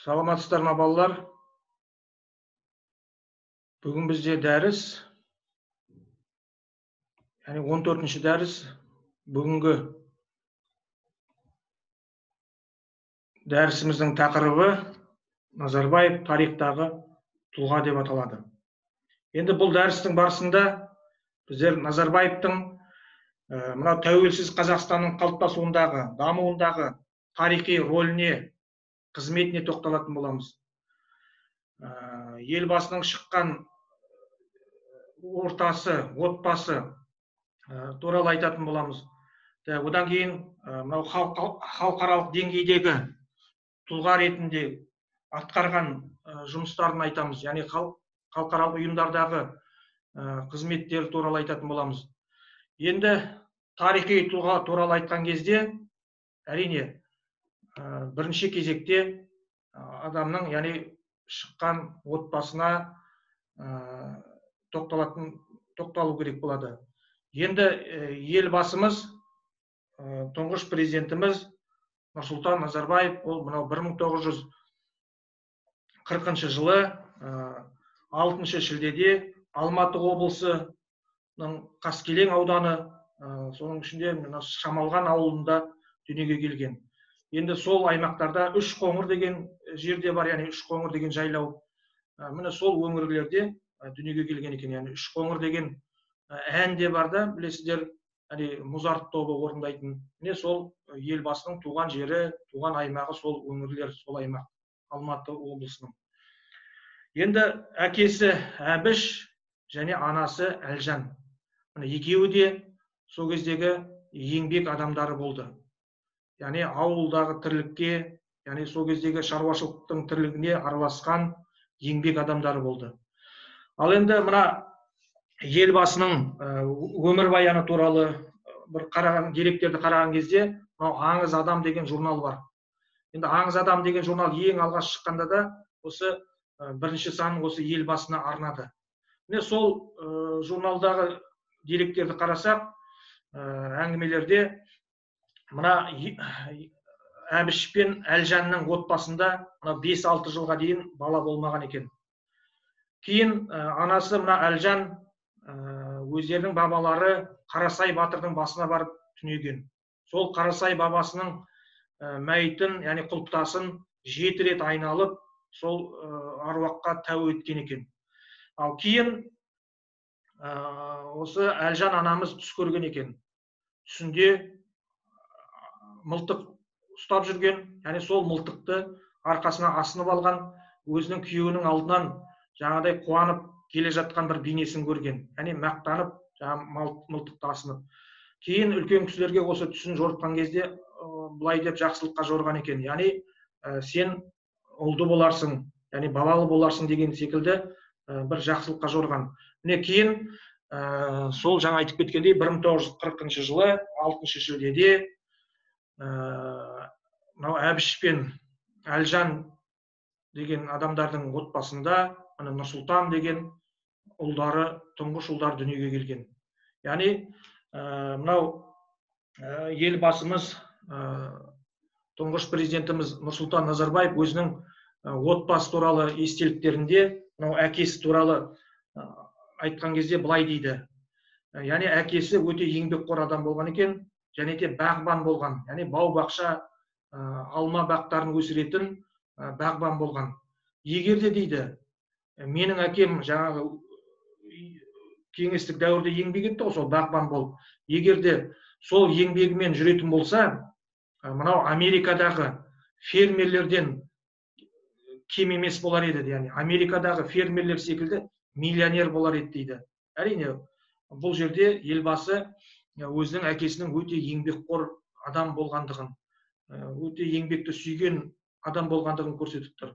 Саламатсыздар ма балалар? Бүгін бізде дәріс, яғни 14-ші дәріс. Бүгінгі дәрісіміздің тақырыбы Назарбаев тарихтағы тұлға деп аталады. Енді бұл дәрістің барысында біздер Назарбаевтың мынау тәуелсіз Қазақстанның қалыптасуындағы, дамуындағы тарихи рөліне, қызметіне тоқталатын боламыз. Елбасының шыққан отбасы туралы айтатын боламыз. Одан кейін мынау халықаралық деңгейдегі тұлға ретінде атқарған жұмыстарын айтамыз. Яғни халықаралық ұйымдардағы қызметтері туралы айтатын боламыз. Енді тарихи тұлға туралы айтқан кезде, әрине, бірінші кезекте адамның, яғни шыққан отбасына тоқталу керек болады. Енді елбасымыз, тұңғыш президентіміз Нұрсұлтан Назарбаев, ол мынау 1940 жылы 6 шілдеде Алматы облысының Қаскелең ауданы, соның ішінде Шамалған ауылында дүниеге келген. Енді сол аймақтарда Үшқоңыр деген жерде бар, яғни Үшқоңыр деген жайлау. Міне сол өңірлерде дүниеге келген екен. Яғни Үшқоңыр деген ән де бар да, білесіздер, Мұзарт тобы орындайтын. Міне сол елбасының туған жері, туған аймағы сол өңірлер, сол аймақ, Алматы облысының. Енді әкесі Әбіш және анасы Әлжан. Екеуі де сол кездегі еңбек адамдары болды. Яғни ауылдағы тірлікке, яғни сол кездегі шаруашылықтың тірлігіне араласқан еңбек адамдары болды. Ал енді мына елбасының өмірбаяны туралы бір деректерді қараған кезде, Аңыз адам деген журнал бар. Енді Аңыз адам деген журнал ең алғаш шыққанда да осы бірінші санын осы елбасына арнады. Міне сол журналдағы деректерді қарасақ, әңгімелерде мына Әбіш пен Әлжанның отбасында 5-6 жылға дейін бала болмаған екен. Кейін анасы мына Әлжан өздерінің бабалары Қарасай батырдың басына барып түнеген. Сол Қарасай бабасының мәйітін, яғни құлпытасын 7 рет айналып, сол аруаққа тәу еткен екен. Ал кейін осы Әлжан анамыз түс көрген екен. Түсінде мылтық ұстап жүрген, яғни сол мылтықты арқасына асынып алған, өзінің күйеуінің алдынан жаңағыдай қуанып келе жатқан бір бейнесін көрген. Яғни мақтанып, мылтықты асынып. Кейін үлкен кісілерге осы түсін жорытқан кезде былай деп жақсылыққа жорған екен. Яғни сен ұлды боларсың, яғни балалы боларсың деген секілді бір жақсылыққа жорған. Міне кейін сол жаңа айтып кеткендей 1940 жылы 6 шілдеде Әбіш пен Әлжан деген адамдардың отбасында Нұрсұлтан деген ұлдары, тұңғыш ұлдар дүниеге келген. Яғни мынау елбасымыз, тұңғыш президентіміз Нұрсұлтан Назарбаев өзінің отбасы туралы естеліктерінде мынау әкесі туралы айтқан кезде былай дейді. Яғни әкесі өте еңбекқор адам болған екен, және де бағбан болған. Яғни бау-бақша, алма бақтарын өсіретін бағбан болған. Егер де дейді, менің әкем жаңағы кеңестік дәуірде еңбек етті ғой, сол бағбан болып. Егер де сол еңбегімен жүретін болса, мынау Америкадағы фермерлерден кем емес болар еді. Яғни Америкадағы фермерлер секілді миллионер болар еді дейді. Әрине, бұл жерде елбасы өзінің әкесінің өте еңбекқор адам болғандығын, өте еңбекті сүйген адам болғандығын көрсетіп тұр.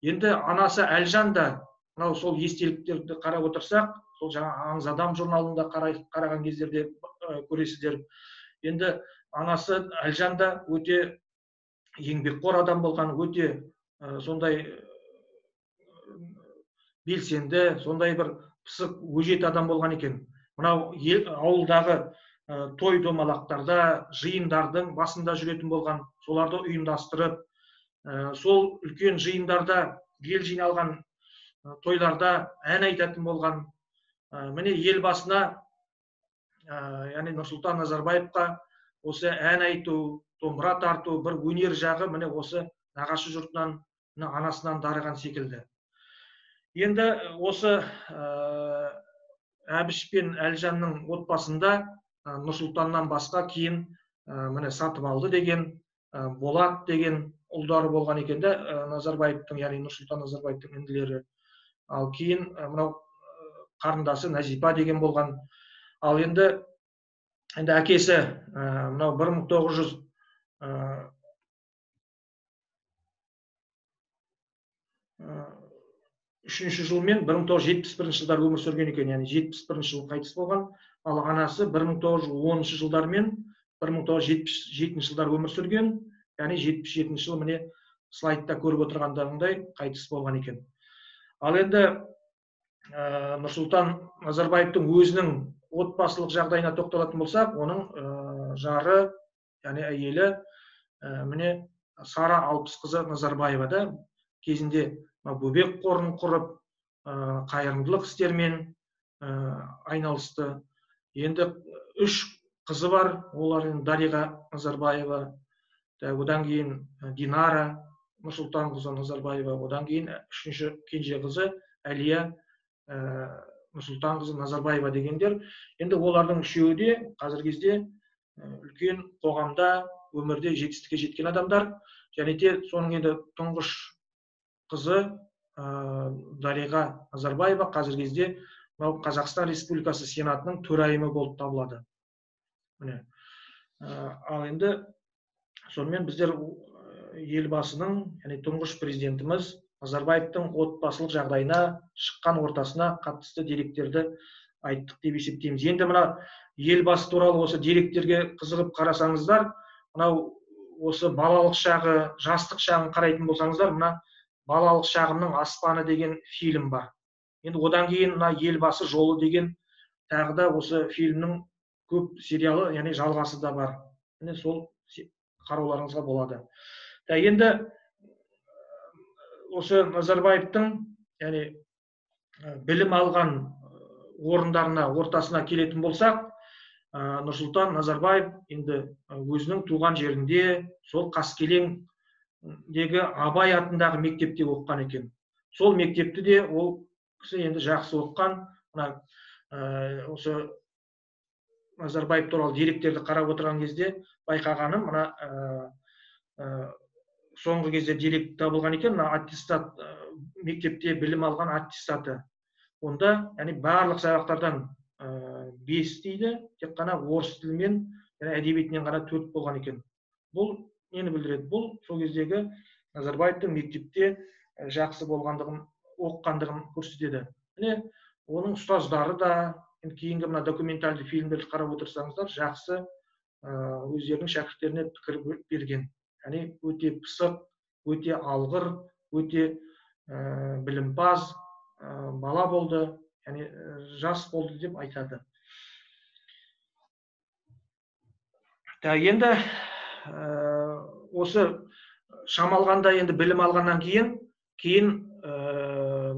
Енді анасы Әлжан да, мынау сол естеліктерді қарап отырсақ, сол жаңа Аңыз адам журналында қараған кездерде көресіздер. Енді анасы Әлжан да өте еңбекқор адам болған, өте сондай белсенді, сондай бір пысық, өжет адам болған екен. Мынау ауылдағы той домалақтарда, жиындардың басында жүретін болған, соларды ұйымдастырып, сол үлкен жиындарда, ел жиналған тойларда ән айтатын болған. Міне елбасына, яғни Нұрсұлтан Назарбаевқа осы ән айту, домбыра тарту, бір өнер жағы міне осы нағашы жұртынан, анасынан дарыған секілді. Енді осы Әбіш пен Әлжанның отбасында Нұрсұлтаннан басқа кейін міне Сатыбалды деген, Болат деген ұлдары болған екен де, Назарбаевтың, яғни Нұрсұлтан Назарбаевтың інілері. Ал кейін мынау қарындасы Назипа деген болған. Ал енді әкесі мынау 1903 жыл мен 1971 жылдар өмір сүрген екен, яғни 71 жыл қайтыс болған. Ал анасы 1910 жылдар мен 1977 жылдар өмір сүрген, яғни 77 жыл міне слайдта көріп отырғандарыңдай қайтыс болған екен. Ал енді Нұрсұлтан Назарбаевтың өзінің отбасылық жағдайына тоқталатын болсақ, оның жары, яғни әйелі міне Сара Алпысқызы Назарбаева да кезінде бөбек қорын құрып, қайырымдылық істермен айналысты. Енді 3 қызы бар, олар Дариға Назарбаева, одан кейін Динара Нұрсұлтанқызы Назарбаева, одан кейін 3-ші кенже қызы Әлия Нұрсұлтанқызы Назарбаева дегендер. Енді олардың үшеуі де қазіргі кезде үлкен қоғамда, өмірде жетістікке жеткен адамдар. Және де соның енді тұңғыш қызы Дариға Назарбаева қазіргі кезде Қазақстан Республикасы Сенатының төрайымы болып табылады. Ал енді сонымен біздер елбасының, яғни тұңғыш президентіміз Назарбаевтың отбасылық жағдайына, шыққан ортасына қатысты деректерді айттық деп есептейміз. Енді мына елбасы туралы осы деректерге қызығып қарасаңыздар, мынау осы балалық шағы, жастық шағын қарайтын болсаңыздар, мына балалық шағымның аспаны деген фильм бар. Енді одан кейін мына елбасы жолы деген тағы да осы фильмнің көп сериалы, яғни жалғасы да бар. Міне сол қарауларыңызға болады. Енді осы Назарбаевтың, яғни білім алған орындарына, ортасына келетін болсақ, Нұрсұлтан Назарбаев енді өзінің туған жерінде, сол Қаскелеңдегі Абай атындағы мектепте оқыған екен. Сол мектепті де ол кісі енді жақсы оқыған. Осы Назарбаев туралы деректерді қарап отырған кезде байқағаным, соңғы кезде дерек табылған екен, аттестат, мектепте білім алған аттестаты. Онда барлық сабақтардан 5 дейді, тек қана орыс тілі мен әдебиетінен ғана 4 болған екен. Бұл нені білдіреді? Бұл сол кездегі Назарбаевтың мектепте жақсы болғандығын, оқығандығын көрсетеді. Оның ұстаздары да, кейінгі мына документалды фильмдерді қарап отырсаңыздар, жақсы өздерінің шәкірттеріне пікір берген. Өте пысық, өте алғыр, өте білімпаз бала болды, жас болды деп айтады. Енді осы шамалғанда енді білім алғаннан кейін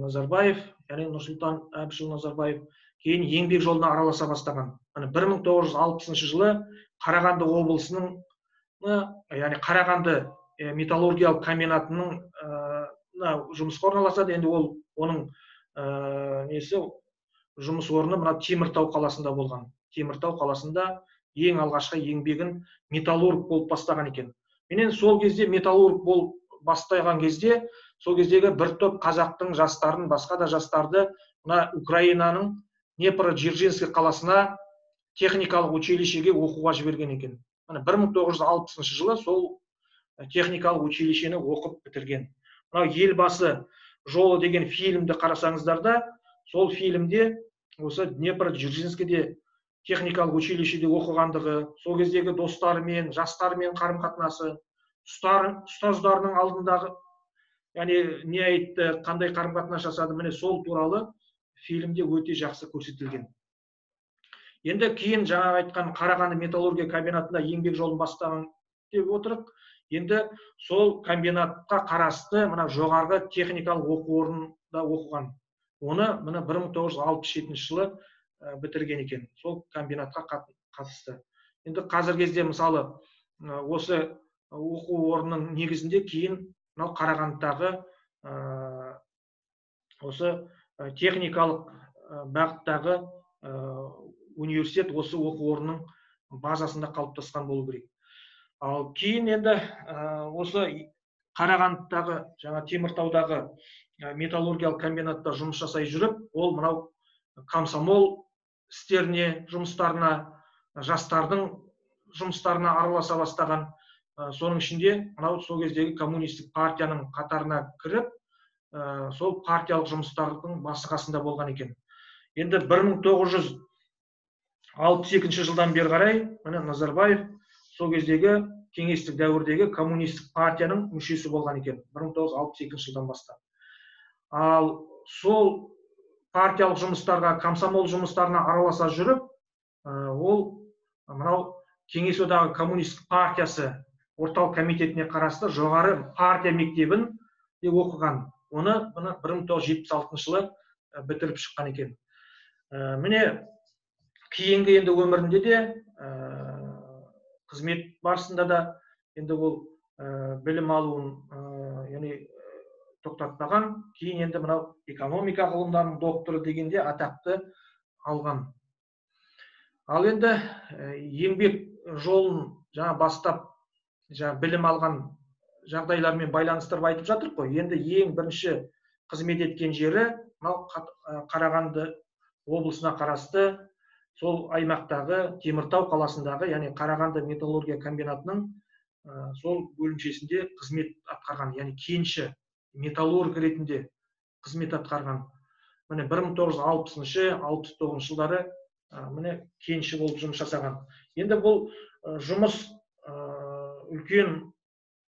Назарбаев, яғни Нұрсұлтан Әбішұлы Назарбаев кейін еңбек жолына араласа бастаған. 1960 жылы Қарағанды облысының, яғни Қарағанды металлургиялық комбинатының жұмысқа орналасады. Енді оның жұмыс орны мына Теміртау қаласында болған. Теміртау қаласында ең алғашқы еңбегін металлург болып бастаған екен. Менен сол кезде металлург болып бастаған кезде, сол кездегі бір топ қазақтың жастарын, басқа да жастарды мына Украинаның Днепродзержинск қаласына техникалық училищеге оқуға жіберген екен. 1960 жылы сол техникалық училищені оқып бітірген. Мынау елбасы жолы деген фильмді қарасаңыздар да, сол фильмде осы Днепродзержинскіде техникалық училищеде оқығандығы, сол кездегі достарымен, жастарымен қарым-қатынасы, ұстаздарының алдындағы, не айтты, қандай қарым-қатынас жасады, міне сол туралы фильмде өте жақсы көрсетілген. Енді кейін жаңа айтқан Қарағанды металлургия комбинатында еңбек жолын бастаған деп отырып, Енді сол комбинатқа қарасты мына жоғарғы техникалық оқу орнында оқыған. Оны мына 1967 жылы бітірген екен. Сол комбинатқа қатысты. Енді қазір кезде мысалы осы оқу орнының негізінде кейін мынау Қарағандыдағы осы техникалық бағыттағы университет осы оқу орнының базасында қалыптасқан болу керек. Ал кейін енді осы Қарағандыдағы, жаңа Теміртаудағы металлургиялық комбинатта жұмыс жасай жүріп, ол мынау комсомол істеріне, жұмыстарына, жастардың жұмыстарына араласа бастаған. Соның ішінде мынау сол кездегі коммунистік партияның қатарына кіріп, сол партиялық жұмыстардың басы қасында болған екен. Енді 1962 жылдан бері қарай міне Назарбаев сол кездегі кеңестік дәуірдегі коммунистік партияның мүшесі болған екен, 1962 жылдан бастап. Ал сол партиялық жұмыстарға, комсомол жұмыстарына араласа жүріп, ол мынау Кеңес одағы коммунистік партиясы орталық комитетіне қарасты жоғары партия мектебін оқыған. Оны 1976 жылы бітіріп шыққан екен. Міне кейінгі енді өмірінде де қызмет барысында да енді ол білім алуын тоқтатпаған. Кейін енді мынау экономика ғылымдарының докторы дегенде атақты алған. Ал енді еңбек жолын жаңа бастап, жаңа білім алған жағдайлармен байланыстырып айтып жатыр ғой. Енді ең бірінші қызмет еткен жері мынау Қарағанды облысына қарасты сол аймақтағы Теміртау қаласындағы, яғни Қарағанды металлургия комбинатының сол бөлімшесінде қызмет атқарған, яғни кенші металлург ретінде қызмет атқарған. Міне 1960-69 жылдары міне кенші болып жұмыс жасаған. Енді бұл жұмыс үлкен,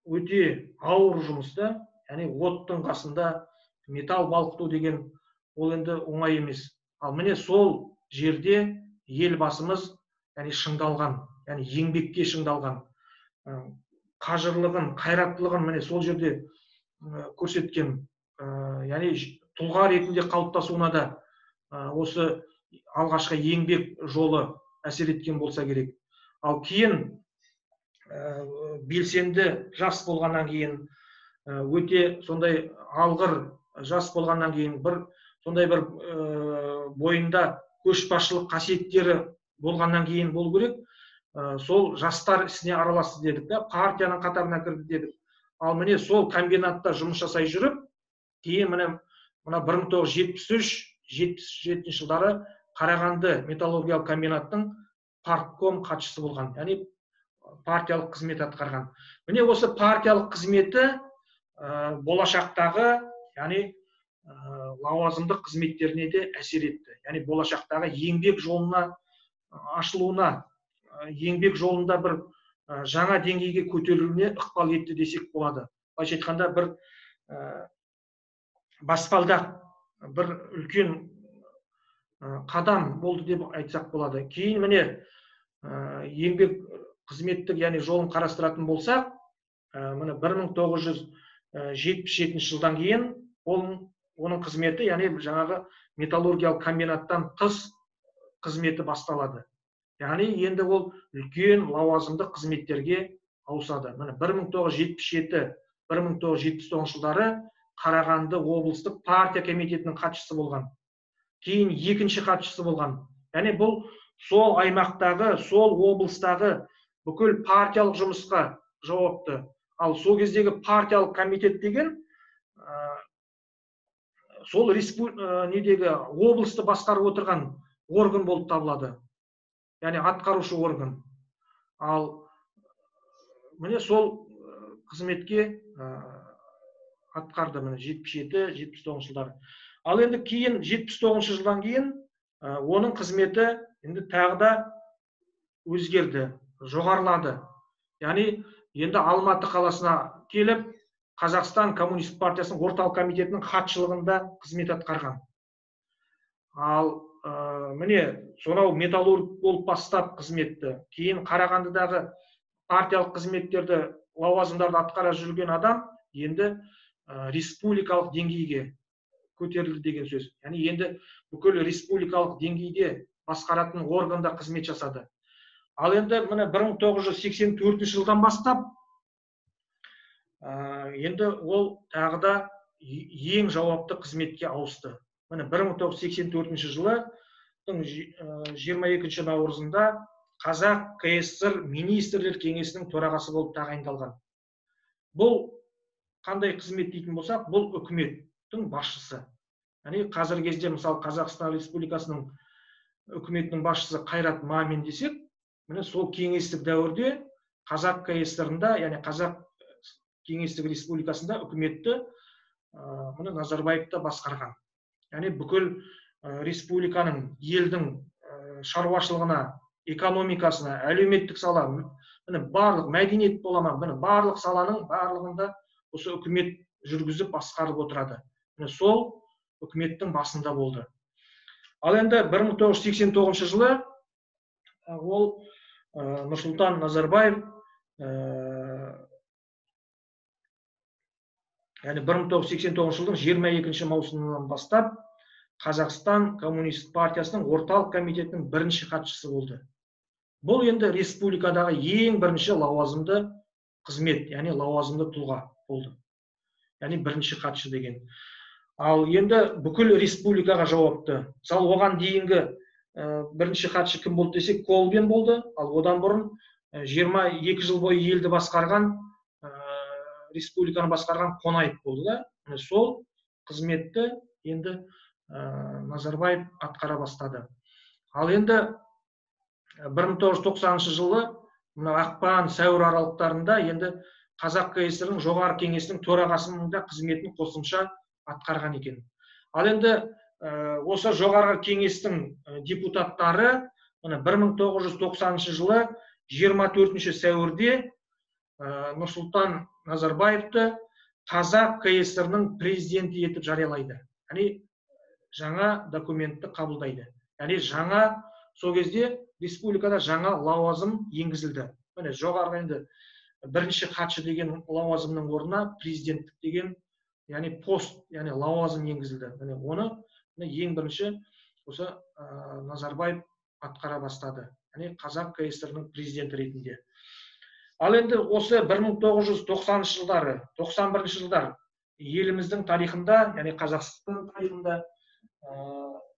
өте ауыр жұмысты, яғни оттың қасында металл балқыту деген ол енді оңай емес. Ал міне сол жерде елбасымыз яғни шыңдалған, яғни еңбекке шыңдалған, қажырлығын, қайраттылығын міне сол жерде көрсеткен, яғни тұлға ретінде қалыптасуына да осы алғашқы еңбек жолы әсер еткен болса керек. Ал кейін белсенді жас болғаннан кейін, өте сондай алғыр жас болғаннан кейін, сондай бір бойында көшбасшылық қасиеттері болғаннан кейін болу керек, сол жастар ісіне араласты дедік та, партияның қатарына кірді дедік. Ал міне сол комбинатта жұмыс жасай жүріп, кейін мына 1973-77 жылдары Қарағанды металлургиялық комбинаттың партком хатшысы болған, яғни партиялық қызмет атқарған. Міне осы партиялық қызметі болашақтағы, яғни лауазымдық қызметтеріне де әсер етті. Яғни болашақтағы еңбек жолына ашылуына, еңбек жолында бір жаңа деңгейге көтерілуіне ықпал етті десек болады. Былайша айтқанда бір баспалдақ, бір үлкен қадам болды деп айтсақ болады. Кейін міне еңбек қызметтік, яғни жолын қарастыратын болсақ, міне 1977 жылдан кейін оның қызметі, яғни жаңағы металлургиялық комбинаттан тыс қызметі басталады. Яғни енді ол үлкен лауазымды қызметтерге ауысады. Міне 1977-1979 жылдары Қарағанды облыстық партия комитетінің хатшысы болған. Кейін екінші хатшысы болған. Яғни бұл сол аймақтағы, сол облыстағы бүкіл партиялық жұмысқа жауапты. Ал сол кездегі партиялық комитет деген сол облысты басқарып отырған орган болып табылады. Яғни атқарушы орган. Ал міне сол қызметке атқарды міне 77-79 жылдары. Ал енді кейін 79 жылдан кейін оның қызметі енді тағы да өзгерді, жоғарылады. Яғни енді Алматы қаласына келіп, Қазақстан Коммунист партиясының орталық комитетінің хатшылығында қызмет атқарған. Ал міне сонау металлург болып бастап қызметті, кейін Қарағандыдағы партиялық қызметтерді лауазымдарды атқара жүрген адам енді республикалық деңгейге көтерілді деген сөз. Яғни енді бүкіл республикалық деңгейде басқаратын органда қызмет жасады. Ал енді міне 1984 жылдан бастап енді ол тағы да ең жауапты қызметке ауысты. Міне 1984 жылы 22 наурызында Қазақ КСР министрлер кеңесінің төрағасы болып тағайындалған. Бұл қандай қызмет дейтін болсақ, бұл үкіметтің басшысы. Яғни қазіргі кезде мысалы Қазақстан Республикасының үкіметінің басшысы Қайрат Мамин десек, міне сол кеңестік дәуірде Қазақ КСР-ында, яғни Қазақ Кеңестік Республикасында үкіметті міне Назарбаевты басқарған. Яғни бүкіл республиканың, елдің шаруашылығына, экономикасына, әлеуметтік сала, міне барлық мәдениет бола ма, міне барлық саланың барлығында осы үкімет жүргізіп басқарып отырады. Міне сол үкіметтің басында болды. Ал енді 1989 жылы ол Нұрсұлтан Назарбаев яғни 1989 жылдың 22 маусымынан бастап Қазақстан Коммунист партиясының орталық комитетінің бірінші хатшысы болды. Бұл енді республикадағы ең бірінші лауазымды қызмет, яғни лауазымды тұлға болды. Яғни бірінші хатшы деген. Ал енді бүкіл республикаға жауапты. Мысалы оған дейінгі бірінші хатшы кім болды десек, Колбин болды. Ал одан бұрын 22 жыл бойы елді басқарған, республиканы басқарған Қонаев болды да. Сол қызметті енді Назарбаев атқара бастады. Ал енді 1990 жылы ақпан сәуір аралықтарында енді Қазақ КСР-ның жоғары кеңесінің төрағасының да қызметін қосымша атқарған екен. Ал енді осы жоғары кеңестің депутаттары 1990 жылы 24 сәуірде Нұрсұлтан Назарбаевты Қазақ КСР-ның президенті етіп жариялайды. Яғни жаңа документті қабылдайды. Яғни жаңа, сол кезде республикада жаңа лауазым енгізілді. Міне жоғарғы енді бірінші хатшы деген лауазымның орнына президенттік деген, яғни пост, яғни лауазым енгізілді. Міне оны ең бірінші осы Назарбаев атқара бастады. Яғни Қазақ КСР-ның президенті ретінде. Ал енді осы 1990 жылдары, 91 жылдар еліміздің тарихында, яғни Қазақстан тарихында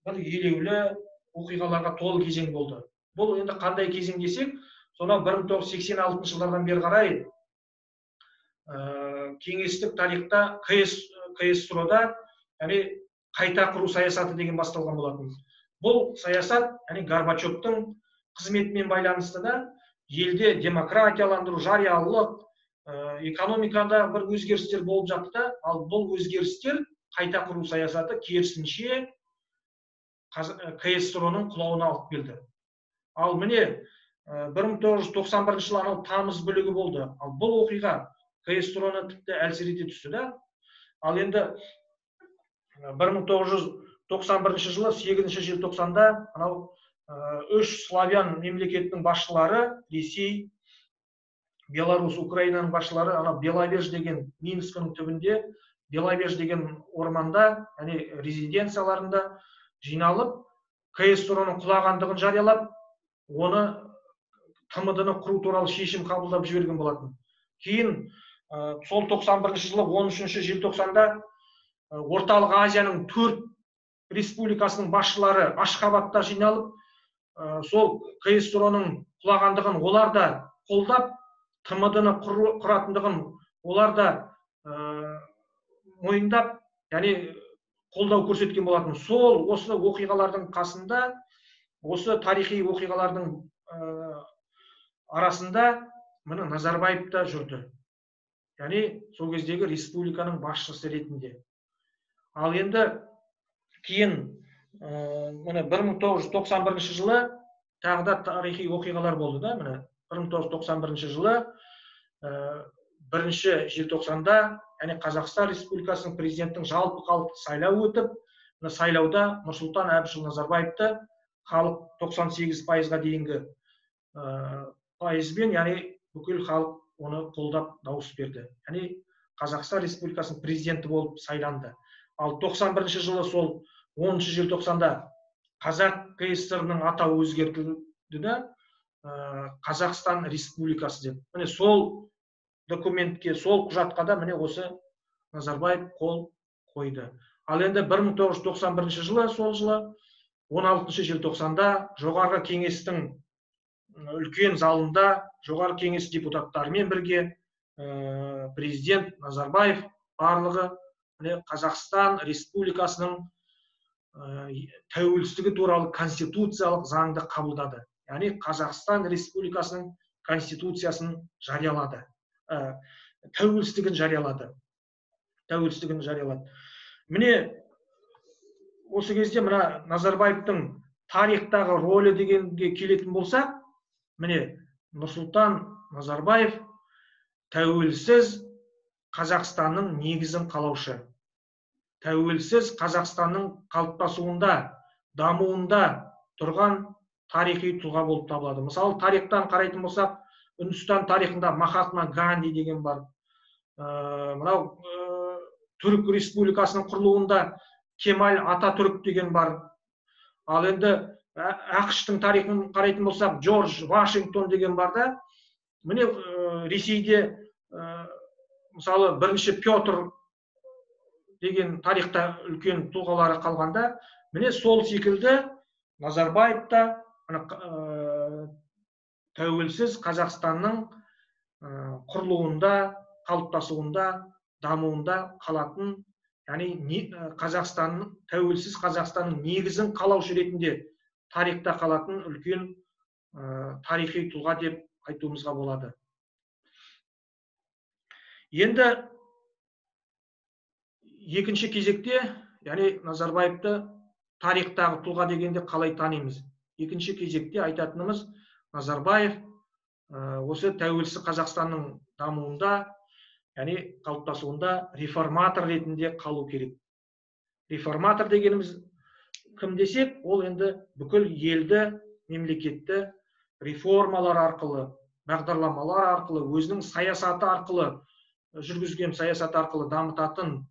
бір елеулі оқиғаларға толы кезең болды. Бұл енді қандай кезең десек, сонау 1986 жылдардан бері қарай кеңестік тарихта КСР-да яғни қайта құру саясаты деген басталған болатын. Бұл саясат яғни Горбачевтың қызметімен байланысты да елде демократияландыру, жариялылық, экономикада бір өзгерістер болып жатты. Ал бұл өзгерістер қайта құру саясаты керісінше КСР-ның құлауына алып келді. Ал міне 1991 жылы анау тамыз бүлігі болды. Ал бұл оқиға КСР-ны тіпті әлсірете түсті да. Ал енді 1991 жылы 8 желтоқсанда анау үш славян мемлекетінің басшылары, Ресей, Беларусь, Украинаның басшылары анау Беловеж деген Минскінің түбінде, Беловеж деген орманда, яғни резиденцияларында жиналып, КСР-ның құлағандығын жариялап, оны ТМД-ны құру туралы шешім қабылдап жіберген болатын. Кейін сол 91 жылы 13 желтоқсанда Орталық Азияның 4 республикасының басшылары Ашхабадта жиналып, сол КСР-ның құлағандығын олар да қолдап, ТМД-ны құратындығын олар да мойындап, яғни қолдау көрсеткен болатын. Сол осы оқиғалардың қасында, осы тарихи оқиғалардың арасында міне Назарбаев та жүрді. Яғни сол кездегі республиканың басшысы ретінде. Ал енді кейін міне 1991 жылы тағы да тарихи оқиғалар болды да. Міне 1991 жылы 1 желтоқсанда яғни Қазақстан Республикасының президенттің жалпы халықтық сайлауы өтіп, сайлауда Нұрсұлтан Әбішұлы Назарбаевты халық 98%-ға дейінгі пайызбен, яғни бүкіл халық оны қолдап дауыс берді. Яғни Қазақстан Республикасының президенті болып сайланды. Ал 91 жылы сол 10 желтоқсанда Қазақ КСР-ның атауы өзгертілді де Қазақстан Республикасы деп. Міне сол документке, сол құжатқа да міне осы Назарбаев қол қойды. Ал енді 1991 жылы, сол жылы 16 желтоқсанда жоғарғы кеңестің үлкен залында жоғарғы кеңес депутаттарымен бірге президент Назарбаев барлығы Қазақстан Республикасының тәуелсіздігі туралы конституциялық заңды қабылдады. Яғни Қазақстан Республикасының конституциясын жариялады. Тәуелсіздігін жариялады. Міне осы кезде мына Назарбаевтың тарихтағы рөлі дегенге келетін болсақ, міне Нұрсұлтан Назарбаев тәуелсіз Қазақстанның негізін қалаушы. Тәуелсіз Қазақстанның қалыптасуында, дамуында тұрған тарихи тұлға болып табылады. Мысалы, тарихтан қарайтын болсақ, Үндістан тарихында Махатма Ганди деген бар. Мынау Түрік Республикасының құрылуында Кемаль Ататүрік деген бар. Ал енді ақш-тың тарихын қарайтын болсақ, Джордж Вашингтон деген бар да. Міне Ресейде мысалы бірінші Петр деген тарихта үлкен тұлғалары қалғанда, міне сол секілді Назарбаев та тәуелсіз Қазақстанның құрылуында, қалыптасуында, дамуында қалатын, яғни тәуелсіз Қазақстанның негізін қалаушы ретінде тарихта қалатын үлкен тарихи тұлға деп айтуымызға болады. Енді екінші кезекте, яғни Назарбаевты тарихтағы тұлға дегенде қалай танимыз? Екінші кезекте айтатынымыз, Назарбаев осы тәуелсіз Қазақстанның дамуында, яғни қалыптасуында реформатор ретінде қалу керек. Реформатор дегеніміз кім десек, ол енді бүкіл елді, мемлекетті реформалар арқылы, бағдарламалар арқылы, өзінің саясаты арқылы, жүргізген саясаты арқылы дамытатын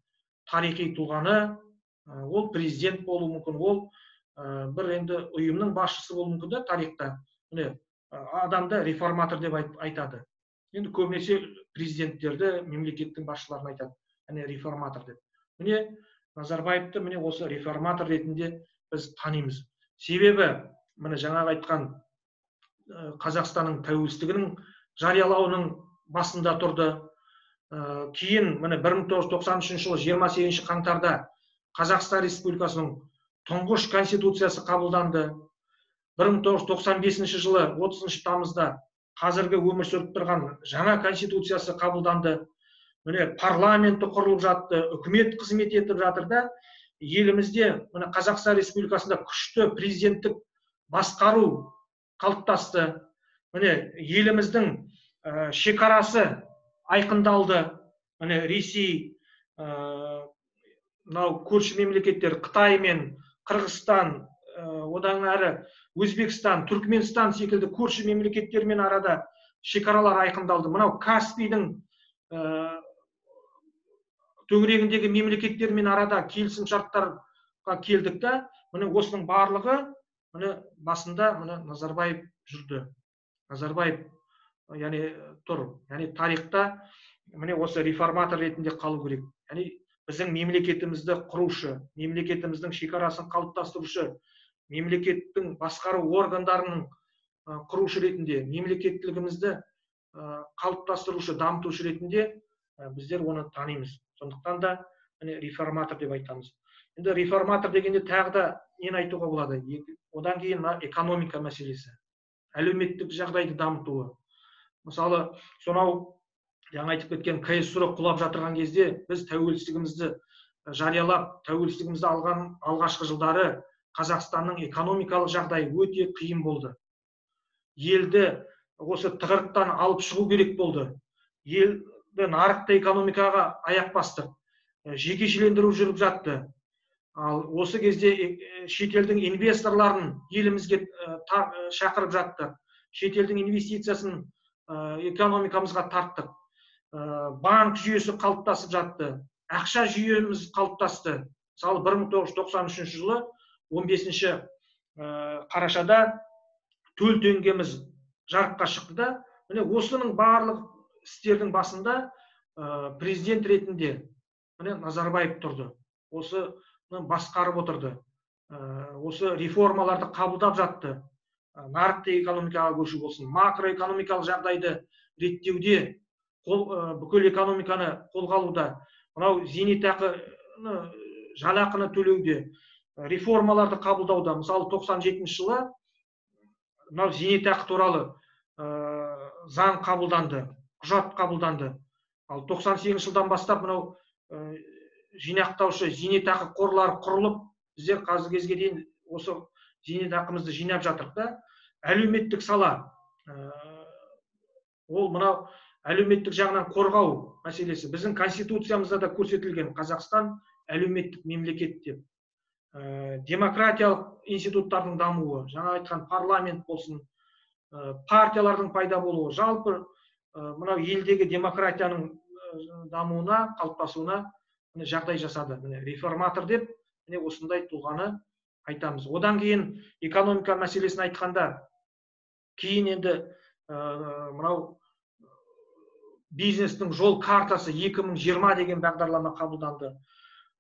тарихи тұлғаны, ол президент болуы мүмкін, ол бір енді ұйымның басшысы болуы мүмкін да тарихта. Адамды реформатор деп айтады. Енді көбінесе президенттерді, мемлекеттің басшыларын айтады. Реформатор деп. Міне Назарбаевты міне осы реформатор ретінде біз танимыз. Себебі, міне жаңағы айтқан Қазақстанның тәуелсіздігінің жариялауының басында тұрды. Кейін міне 1993 жылы 28 қаңтарда Қазақстан Республикасының тұңғыш конституциясы қабылданды. 1995 жылы 30 тамызда қазіргі өмір сүріп тұрған жаңа конституциясы қабылданды. Міне парламенті құрылып жатты, үкімет қызмет етіп жатыр да, елімізде міне Қазақстан Республикасында күшті президенттік басқару қалыптасты. Міне еліміздің шекарасы айқындалды. Міне Ресей, мынау көрші мемлекеттер Қытай мен Қырғызстан, одан әрі Өзбекстан, Түркменстан секілді көрші мемлекеттермен арада шекаралар айқындалды. Мынау Каспийдің төңірегіндегі мемлекеттермен арада келісім шарттарға келдік та, міне осының барлығы міне басында міне Назарбаев жүрді. Назарбаев яғни тұр. Яғни тарихта міне осы реформатор ретінде қалу керек. Яғни біздің мемлекетімізді құрушы, мемлекетіміздің шекарасын қалыптастырушы, мемлекеттің басқару органдарының құрушы ретінде, мемлекеттілігімізді қалыптастырушы, дамытушы ретінде біздер оны танимыз. Сондықтан да реформатор деп айтамыз. Енді реформатор дегенде тағы да нені айтуға болады? Одан кейін экономика мәселесі, әлеуметтік жағдайды дамытуы. Мысалы, сонау жаңа айтып кеткен КСР құлап жатырған кезде біз тәуелсіздігімізді жариялап, тәуелсіздігімізді алған алғашқы жылдары Қазақстанның экономикалық жағдайы өте қиын болды. Елді осы тығырықтан алып шығу керек болды. Елді нарықты экономикаға аяқ бастық. Жекешелендіру жүріп жатты. Ал осы кезде шетелдің инвесторларын елімізге шақырып жатты. Шетелдің инвестициясын экономикамызға тарттық. Банк жүйесі қалыптасып жатты. Ақша жүйеміз қалыптасты. Мысалы 1993 жылы 15 қарашада төл теңгеміз жарыққа шықты да, міне осының барлық істердің басында президент ретінде міне Назарбаев тұрды. Осыны басқарып отырды. Осы реформаларды қабылдап жатты. Нарықты экономикаға көшу болсын, макроэкономикалық жағдайды реттеуде, бүкіл экономиканы қолға алуда, мынау зейнетақыны, жалақыны төлеуде, реформаларды қабылдауда. Мысалы 97 жылы мынау зейнетақы туралы заң қабылданды, құжат қабылданды. Ал 98 жылдан бастап мынау жинақтаушы зейнетақы қорлары құрылып, біздер қазіргі кезге дейін осы зейнетақымызды жинап жатырмыз да. Әлеуметтік сала, ол мынау әлеуметтік жағынан қорғау мәселесі. Біздің конституциямызда да көрсетілген Қазақстан әлеуметтік мемлекет деп. Демократиялық институттардың дамуы, жаңа айтқан парламент болсын, партиялардың пайда болуы, жалпы мынау елдегі демократияның дамуына, қалыптасуына жағдай жасады. Реформатор деп осындай тұлғаны айтамыз. Одан кейін экономика мәселесін айтқанда, кейін енді мынау бизнестің жол картасы 2020 деген бағдарлама қабылданды.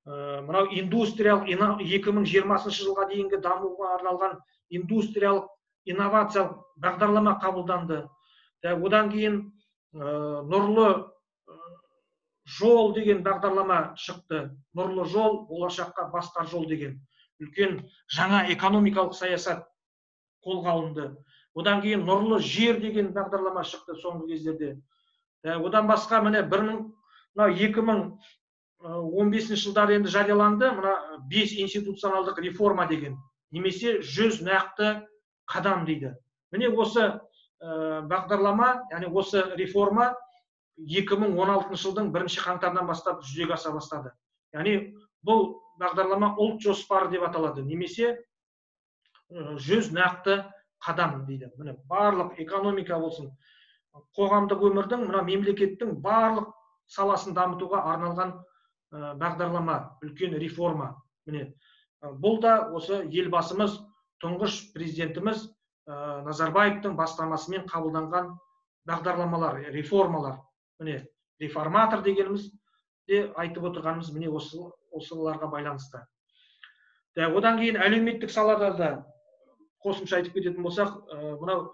Мынау индустриялық 2020 жылға дейінгі дамуға арналған индустриялық инновациялық бағдарлама қабылданды. Одан кейін нұрлы жол деген бағдарлама шықты. Нұрлы жол, болашаққа бастар жол деген үлкен жаңа экономикалық саясат қолға алынды. Одан кейін нұрлы жер деген бағдарлама шықты соңғы кездерде. Одан басқа міне 2015 жылдар енді жарияланды, мына 5 институционалдық реформа деген, немесе 100 нақты қадам дейді. Міне осы бағдарлама, яғни осы реформа 2016 жылдың 1 қаңтардан бастап жүзеге аса бастады. Яғни бұл бағдарлама ұлт жоспары деп аталады, немесе 100 нақты қадам дейді. Міне барлық экономика болсын, қоғамдық өмірдің, мына мемлекеттің барлық саласын дамытуға арналған бағдарлама, үлкен реформа. Міне бұл да осы елбасымыз, тұңғыш президентіміз Назарбаевтың бастамасымен қабылданған бағдарламалар, реформалар. Міне реформатор дегеніміз де айтып отырғанымыз міне осыларға байланысты. Одан кейін әлеуметтік салада да қосымша айтып кететін болсақ, мынау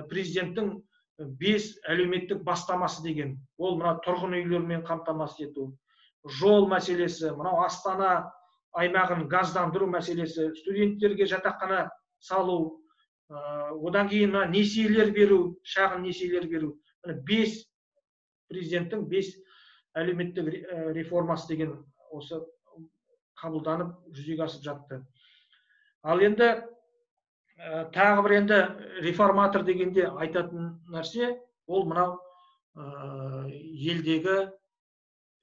президенттің 5 әлеуметтік бастамасы деген, ол мына тұрғын үйлермен қамтамасыз ету, жол мәселесі, мынау Астана аймағын газдандыру мәселесі, студенттерге жатақхана салу, одан кейін несиелер беру, шағын несиелер беру. 5 президенттің 5 әлеуметтік реформасы деген осы қабылданып жүзеге асып жатты. Ал енді тағы бір енді реформатор дегенде айтатын нәрсе, ол мынау елдегі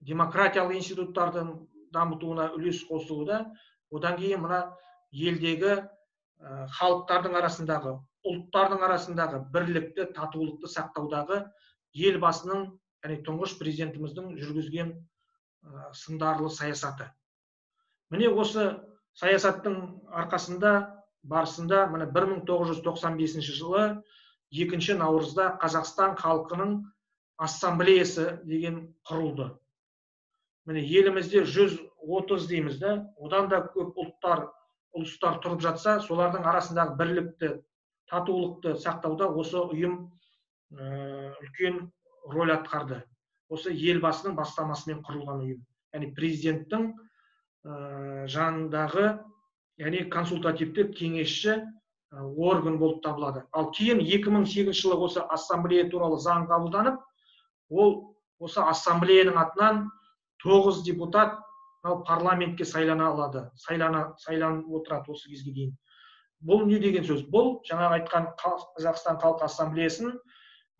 демократиялық институттардың дамытуына үлес қосуда, одан кейін мына елдегі халықтардың арасындағы, ұлттардың арасындағы бірлікті, татулықты сақтаудағы елбасының, яғни тұңғыш президентіміздің жүргізген сындарлы саясаты. Міне осы саясаттың арқасында барысында 1995 жылы 2 наурызда Қазақстан халқының ассамблеясы деген құрылды. Міне елімізде 130 дейміз да, одан да көп ұлыстар тұрып жатса, солардың арасындағы бірлікті, татулықты сақтауда осы ұйым үлкен рөл атқарды. Осы елбасының бастамасымен құрылған ұйым. Яғни президенттің жанындағы, яғни консультативті кеңесші орган болып табылады. Ал кейін 2008 жылы осы ассамблея туралы заң қабылданып, ол осы ассамблеяның атынан 9 депутат парламентке сайлана алады, сайланып отырады осы кезге дейін. Бұл не деген сөз? Бұл жаңағы айтқан Қазақстан халқы ассамблеясын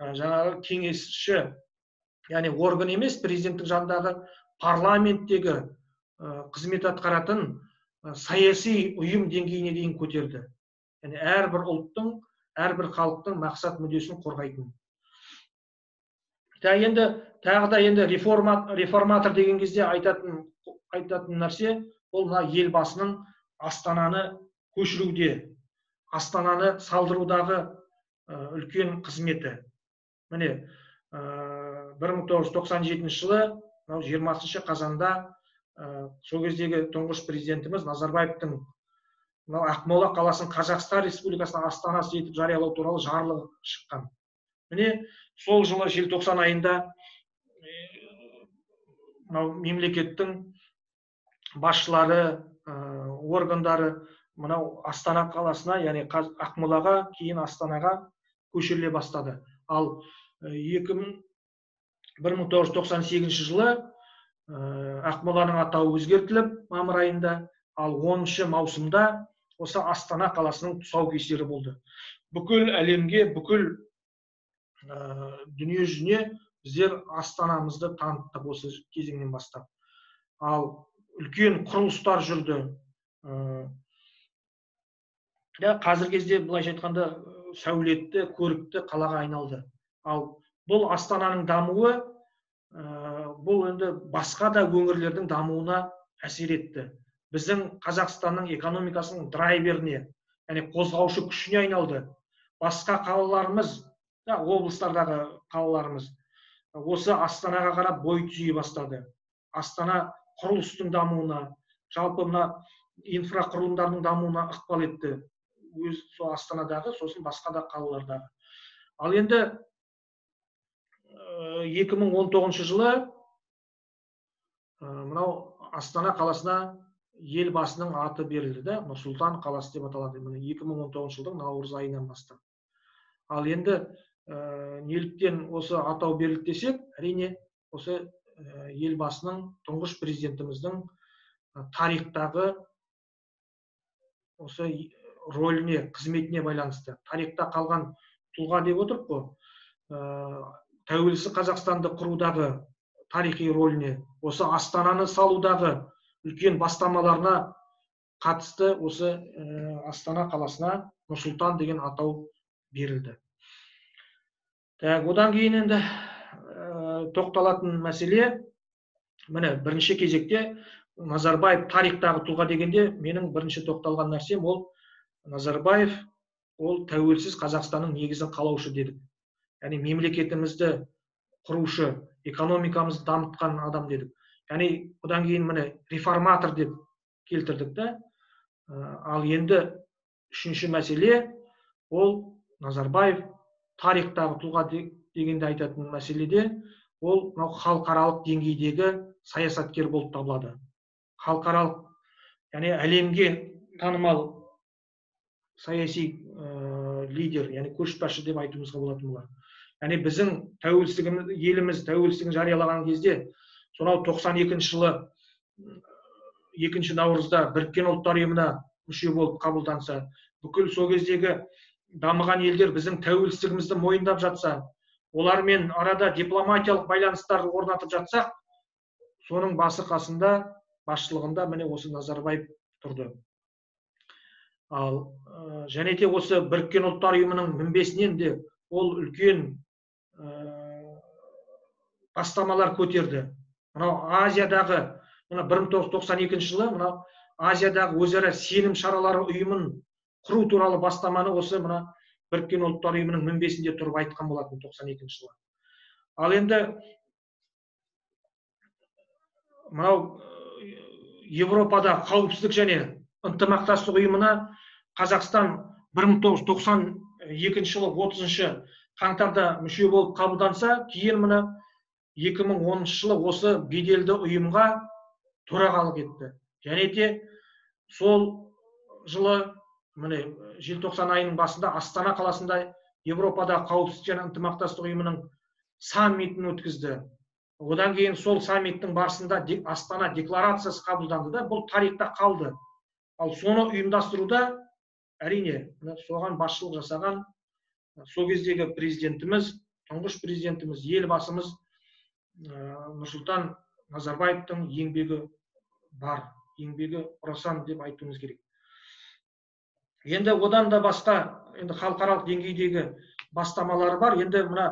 жаңағы кеңесші, яғни орган емес, президенттің жанындағы парламенттегі қызмет атқаратын саяси ұйым деңгейіне дейін көтерді. Яғни әрбір ұлттың, әрбір халықтың мақсат мүддесін қорғайтын. енді тағы да енді реформатор деген кезде айтатын нәрсе ол мына елбасының Астананы көшіруде, Астананы салдырудағы үлкен қызметі. Міне 1997 жылы 20 қазанда сол кездегі тұңғыш президентіміз Назарбаевтың Ақмола қаласын Қазақстан Республикасының астанасы етіп жариялау туралы жарлығы шыққан. Міне сол жылы желтоқсан айында мемлекеттің басшылары, органдары мынау Астана қаласына, яғни Ақмолаға, кейін Астанаға көшіріле бастады. Ал 1998 жылы Ақмоланың атауы өзгертіліп, мамыр айында, ал 10 маусымда осы Астана қаласының тұсаукесері болды. Бүкіл әлемге, бүкіл дүние жүзіне біздер Астанамызды таныттық осы кезеңнен бастап. Ал үлкен құрылыстар жүрді. Қазіргі кезде былайша айтқанда сәулетті, көрікті қалаға айналды. Ал бұл Астананың дамуы, бұл енді басқа да өңірлердің дамуына әсер етті. Біздің Қазақстанның экономикасының драйверіне, яғни қозғаушы күшіне айналды. Басқа қалаларымыз, облыстардағы қалаларымыз осы Астанаға қарап бой түзей бастады. Астана құрылыстың дамуына, жалпы мына инфрақұрылымдардың дамуына ықпал етті. Өз сол Астанадағы, сосын басқа да қалалардағы. Ал енді 2019 жылы мынау Астана қаласына елбасының аты берілді, Нұрсұлтан қаласы деп аталады. 2019 жылдың наурыз айынан бастап. Ал енді неліктен осы атау берілді десек, әрине осы елбасының, тұңғыш президентіміздің тарихтағы осы рөліне, қызметіне байланысты. Тарихта қалған тұлға деп отырып қой, тәуелсіз Қазақстанды құрудағы тарихи рөліне, осы Астананы салудағы үлкен бастамаларына қатысты осы Астана қаласына Нұрсұлтан деген атау берілді. Одан кейін енді тоқталатын мәселе, міне бірінші кезекте Назарбаев тарихтағы тұлға дегенде менің бірінші тоқталған нәрсем ол Назарбаев ол тәуелсіз Қазақстанның негізін қалаушы дедік. Яғни мемлекетімізді құрушы, экономикамызды дамытқан адам дедік. Яғни одан кейін міне реформатор деп келтірдік та. Ал енді үшінші мәселе ол Назарбаев тарихтағы тұлға дегенде айтатын мәселеде ол халықаралық деңгейдегі саясаткер болып табылады. Халықаралық, яғни әлемге танымал саяси лидер, яғни көшбасшы деп айтуымызға болатын болар. Яғни біздің тәуелсіздігіміз, еліміз тәуелсіздігін жариялаған кезде, сонау 92 жылы 2 наурызда Біріккен ұлттар ұйымына мүше болып қабылданса, бүкіл сол кездегі дамыған елдер біздің тәуелсіздігімізді мойындап жатса, олармен арада дипломатиялық байланыстар орнатып жатсақ, соның басы қасында, басшылығында міне осы Назарбаев тұрды. Ал және де осы Біріккен ұлттар ұйымының мінбесінен де ол үлкен бастамалар көтерді. Мынау Азиядағы, 1992 жылы мынау Азиядағы өзара сенім шаралары ұйымын құру туралы бастаманы осы мына Біріккен ұлттар ұйымының мінбесінде тұрып айтқан болатын 92 жылы. Ал енді мынау Европада қауіпсіздік және ынтымақтастық ұйымына Қазақстан 1992 жылы 30 қаңтарда мүше болып қабылданса, кейін мына 2010 жылы осы беделді ұйымға төрағалық етті. Және де сол жылы міне желтоқсан айының басында Астана қаласында Европада қауіпсіздік және ынтымақтастық ұйымының саммитін өткізді. Одан кейін сол саммиттің барысында Астана декларациясы қабылданды да, бұл тарихта қалды. Ал соны ұйымдастыруда әрине соған басшылық жасаған сол кездегі президентіміз, тұңғыш президентіміз, елбасымыз Нұрсұлтан Назарбаевтың еңбегі бар, еңбегі орасан деп айтуымыз керек. Енді одан да басқа, енді халықаралық деңгейдегі бастамалары бар. Енді мына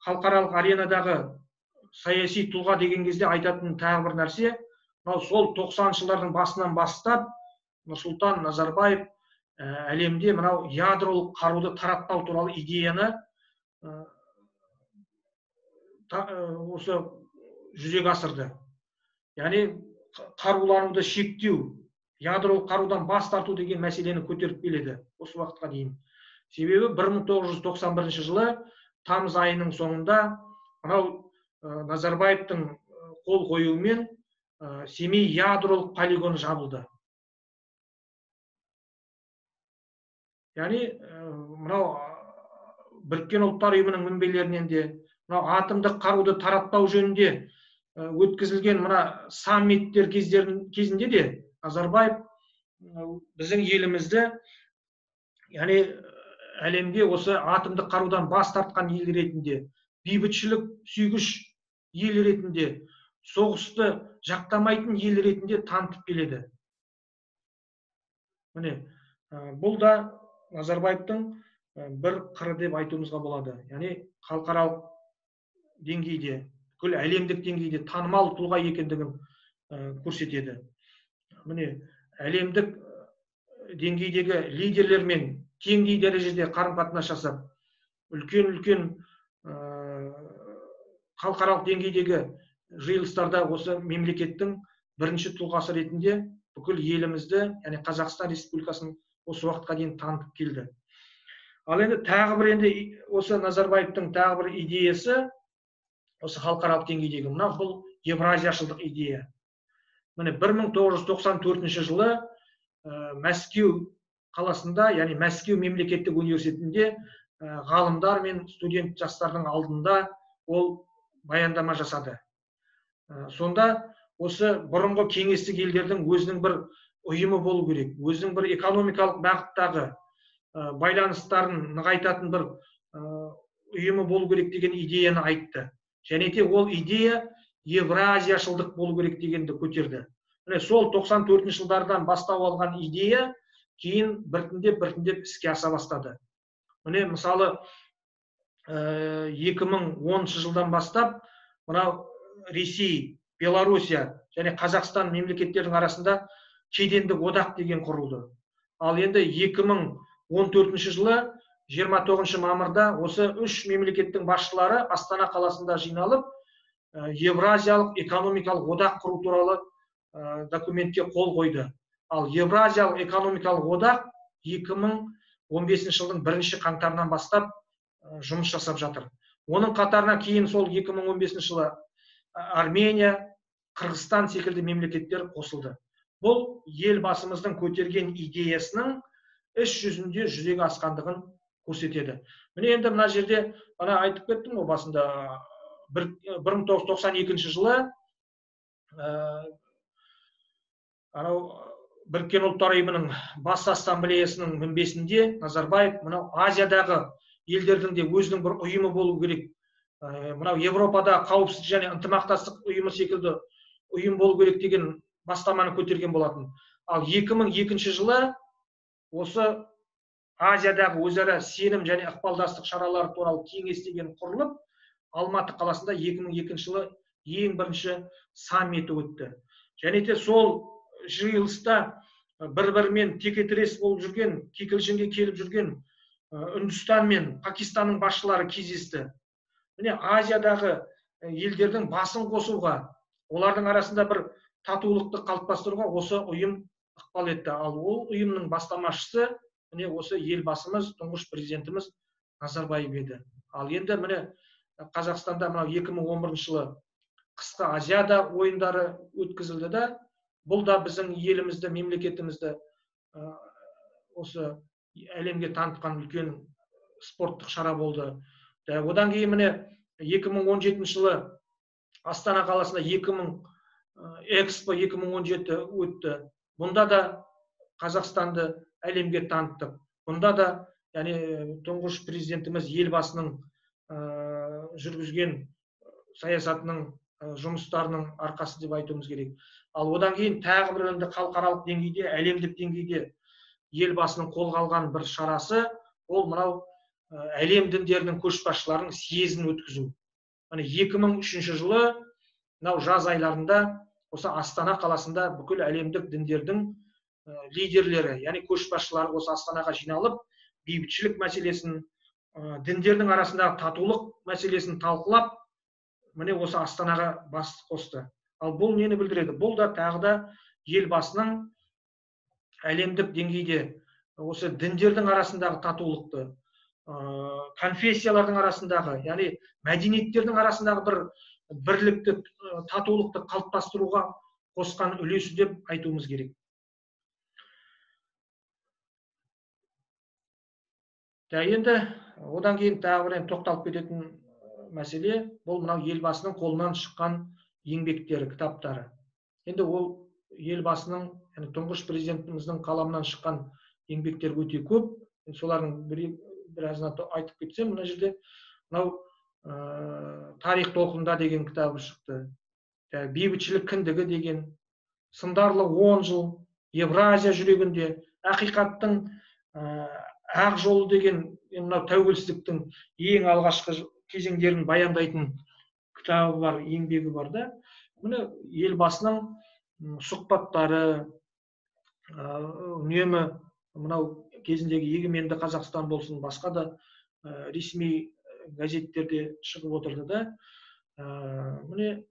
халықаралық аренадағы саяси тұлға деген кезде айтатын тағы бір нәрсе, мынау сол 90-шы жылдардың басынан бастап Нұрсұлтан Назарбаев әлемде мынау ядролық қаруды таратпау туралы идеяны осы жүзеге асырды. Яғни қарулануды шектеу, ядролық қарудан бас тарту деген мәселені көтеріп келеді осы уақытқа дейін. Себебі 1991 жылы тамыз айының соңында мынау Назарбаевтың қол қоюымен Семей ядролық полигоны жабылды. Яғни мынау Біріккен ұлттар ұйымының мінбелерінен де мынау атомдық қаруды таратпау жөнінде өткізілген мына саммиттер кезінде де Назарбаев біздің елімізді, яғни әлемде осы атомдық қарудан бас тартқан ел ретінде, бейбітшілік сүйгіш ел ретінде, соғысты жақтамайтын ел ретінде танытып келеді. Міне, бұл да Назарбаевтың бір қыры деп айтуымызға болады. Яғни халықаралық деңгейде, бүкіл әлемдік деңгейде танымал тұлға екендігін көрсетеді. Міне, әлемдік деңгейдегі лидерлермен теңдей дәрежеде қарым-қатынас жасап, үлкен халықаралық деңгейдегі жиылыстарда осы мемлекеттің бірінші тұлғасы ретінде бүкіл елімізді, яғни Қазақстан Республикасын осы уақытқа дейін танытып келді. Ал енді тағы бір осы Назарбаевтың тағы бір идеясы осы халықаралық деңгейдегі мына бұл евразияшылдық идея. Міне 1994 жылы Мәскеу қаласында, яғни Мәскеу мемлекеттік университетінде ғалымдар мен студент жастардың алдында ол баяндама жасады. Сонда осы бұрынғы кеңестік елдердің өзінің бір ұйымы болу керек, өзінің бір экономикалық бағыттағы байланыстарын нығайтатын бір ұйымы болу керек деген идеяны айтты. Және де ол идея евразияшылдық болу керек дегенді көтерді. Міне сол 94 жылдардан бастау алған идея кейін біртіндеп іске аса бастады. Міне мысалы 2010 жылдан бастап мынау Ресей, Белоруссия және Қазақстан мемлекеттерінің арасында кедендік одақ деген құрылды. Ал енді 2014 жылы 29 мамырда осы үш мемлекеттің басшылары Астана қаласында жиналып, Евразиялық экономикалық одақ құру туралы документке қол қойды. Ал Евразиялық экономикалық одақ 2015 жылдың 1 қаңтарынан бастап жұмыс жасап жатыр. Оның қатарына кейін сол 2015 жылы Армения, Қырғызстан секілді мемлекеттер қосылды. Бұл елбасымыздың көтерген идеясының іс жүзінде жүзеге асқандығын көрсетеді. Міне енді мына жерде бана айтып кеттім ғой басында 1992 жылы Біріккен ұлттар ұйымының бас ассамблеясының мінбесінде Назарбаев мынау Азиядағы елдердің де өзінің бір ұйымы болу керек. Мынау Европада қауіпсіздік және ынтымақтастық ұйымы секілді ұйым болу керек деген бастаманы көтерген болатын. Ал 2002 жылы осы Азиядағы өзара сенім және ықпалдастық шаралары туралы кеңес деген құрылып, Алматы қаласында 2002 жылы ең бірінші саммиті өтті. Және де сол жиылыста бір-бірімен текетірес болып жүрген, кикілжіңге келіп жүрген Үндістан мен Пакистанның басшылары кездесті. Міне Азиядағы елдердің басын қосуға, олардың арасында бір татулықты қалыптастыруға осы ұйым ықпал етті. Ал ол ұйымның бастамашысы міне осы елбасымыз, тұңғыш президентіміз Назарбаев еді. Ал енді міне Қазақстанда 2011 жылы қысқы Азияда ойындары өткізілді да, бұл да біздің елімізді, мемлекетімізді осы әлемге танытқан үлкен спорттық шара болды. Одан кейін міне 2017 жылы Астана қаласында Экспо 2017 өтті. Бұнда да Қазақстанды әлемге таныттық. Бұнда да тұңғыш президентіміз елбасының жүргізген саясатының жұмыстарының арқасы деп айтуымыз керек. Ал одан кейін тағы бір халықаралық деңгейде, әлемдік деңгейде елбасының қолға алған бір шарасы, ол мынау әлем діндерінің көшбасшыларының съезін өткізу. Міне 2003 жылы мынау жаз айларында осы Астана қаласында бүкіл әлемдік діндердің лидерлері, яғни көшбасшылары осы Астанаға жиналып, бейбітшілік мәселесін, діндердің арасындағы татулық мәселесін талқылап, міне осы Астанаға бас қосты. Ал бұл нені білдіреді? Бұл да тағы да елбасының әлемдік деңгейде осы діндердің арасындағы татулықты, конфессиялардың арасындағы, яғни мәдениеттердің арасындағы бір бірлікті, татулықты қалыптастыруға қосқан үлесі деп айтуымыз керек. Енді одан кейін тағы бір тоқталып кететін мәселе, бұл мынау елбасының қолынан шыққан еңбектері, кітаптары. Енді ол елбасының, тұңғыш президентіміздің қаламынан шыққан еңбектер өте көп. Солардың біразына айтып кетсем, мына жерде мынау тарих толқында деген кітабы шықты. Бейбітшілік кіндігі деген, сындарлы 10 жыл, Евразия жүрегінде, ақиқаттың ақ жолы деген, мынау тәуелсіздіктің ең алғашқы кезеңдерін баяндайтын кітабы бар, еңбегі бар да. Міне елбасының сұхбаттары, үнемі мынау кезіндегі егеменді Қазақстан болсын, басқа да ресми газеттерде шығып отырды да. Міне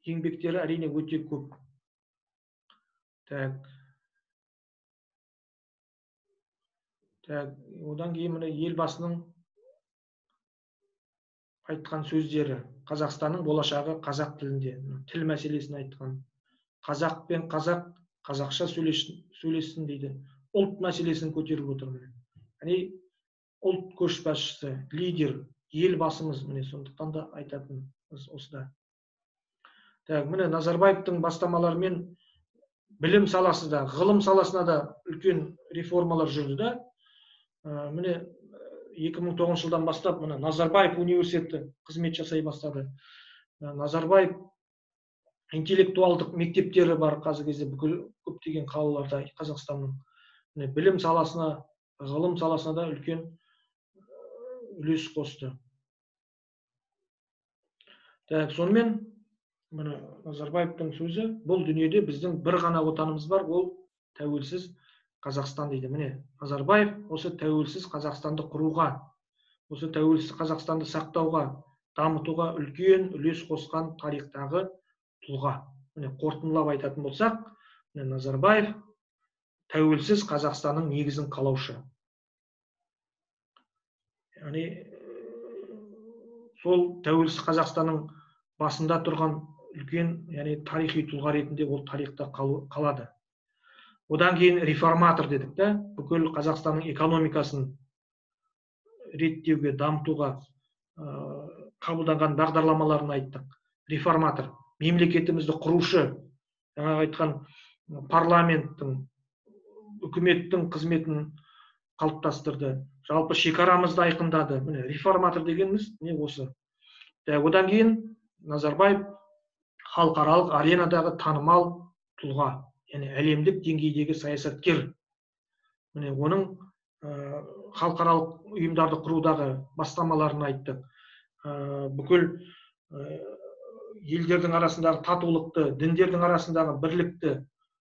еңбектері әрине өте көп. Одан кейін міне елбасының айтқан сөздері, Қазақстанның болашағы қазақ тілінде, тіл мәселесін айтқан. Қазақ пен қазақ қазақша сөйлессін дейді. Ұлт мәселесін көтеріп отыр. Яғни ұлт көшбасшысы, лидер, елбасымыз, міне сондықтан да айтатын осыда. Міне Назарбаевтың бастамаларымен білім саласы да, ғылым саласына да үлкен реформалар жүрді да. Міне 2009 жылдан бастап мына Назарбаев университеті қызмет жасай бастады. Назарбаев интеллектуалдық мектептері бар қазіргі кезде бүкіл көптеген қалаларда Қазақстанның. Білім саласына, ғылым саласына да үлкен үлес қосты. Сонымен міне Назарбаевтың сөзі, бұл дүниеде біздің бір ғана отанымыз бар, ол тәуелсіз Қазақстан дейді. Міне Назарбаев осы тәуелсіз Қазақстанды құруға, осы тәуелсіз Қазақстанды сақтауға, дамытуға үлкен үлес қосқан тарихтағы тұлға. Міне қорытындылап айтатын болсақ, Назарбаев тәуелсіз Қазақстанның негізін қалаушы. Яғни сол тәуелсіз Қазақстанның басында тұрған үлкен, яғни тарихи тұлға ретінде ол тарихта қалады. Одан кейін реформатор дедік та, бүкіл Қазақстанның экономикасын реттеуге, дамытуға қабылданған бағдарламаларын айттық. Реформатор, мемлекетімізді құрушы, жаңа айтқан парламенттің, үкіметтің қызметін қалыптастырды. Жалпы шекарамызды айқындады. Міне реформатор дегеніміз не осы. Одан кейін Назарбаев халықаралық аренадағы танымал тұлға, яғни әлемдік деңгейдегі саясаткер. Міне оның халықаралық ұйымдарды құрудағы бастамаларын айттық. Бүкіл елдердің арасындағы татулықты, діндердің арасындағы бірлікті,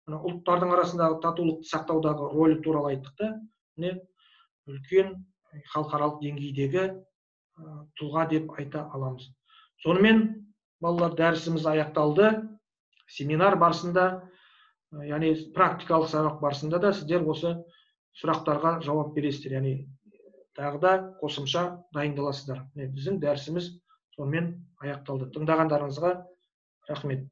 ұлттардың арасындағы татулықты сақтаудағы рөлі туралы айттық та. Міне үлкен халықаралық деңгейдегі тұлға деп айта аламыз. Сонымен балалар, дәрісіміз аяқталды. Семинар барысында, яғни практикалық сабақ барысында да сіздер осы сұрақтарға жауап бересіздер, яғни тағы да қосымша дайындаласыздар. Біздің дәрісіміз сонымен аяқталды. Тыңдағандарыңызға рахмет.